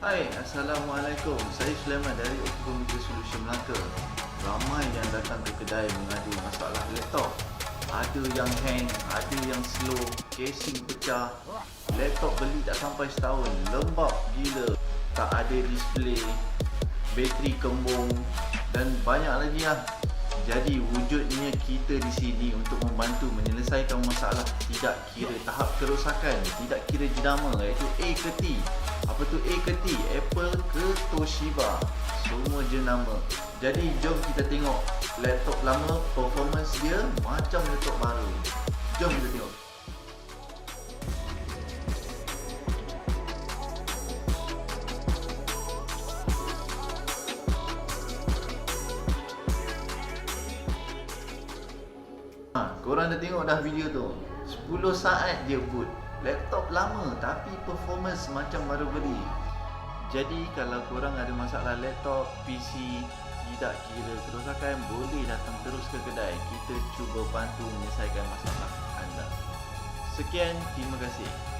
Hai, Assalamualaikum. Saya Sulaiman dari Computer Solution Melaka. Ramai yang datang ke kedai mengadu masalah laptop. Ada yang hang, ada yang slow, casing pecah. Laptop beli tak sampai setahun, lembab gila, tak ada display, bateri kembung dan banyak lagi lah. Jadi wujudnya kita di sini untuk membantu menyelesaikan masalah tidak kira tahap kerosakan, tidak kira jenama, iaitu A ke T. Apa tu A ke T? Apple ke Toshiba, semua jenama. Jadi jom kita tengok laptop lama, performance dia macam laptop baru. Jom kita tengok. Korang dah tengok dah video tu, 10 saat je boot. Laptop lama tapi performance macam baru beli. Jadi kalau korang ada masalah laptop, PC, tidak kira kerosakan, boleh datang terus ke kedai. Kita cuba bantu menyelesaikan masalah anda. Sekian, terima kasih.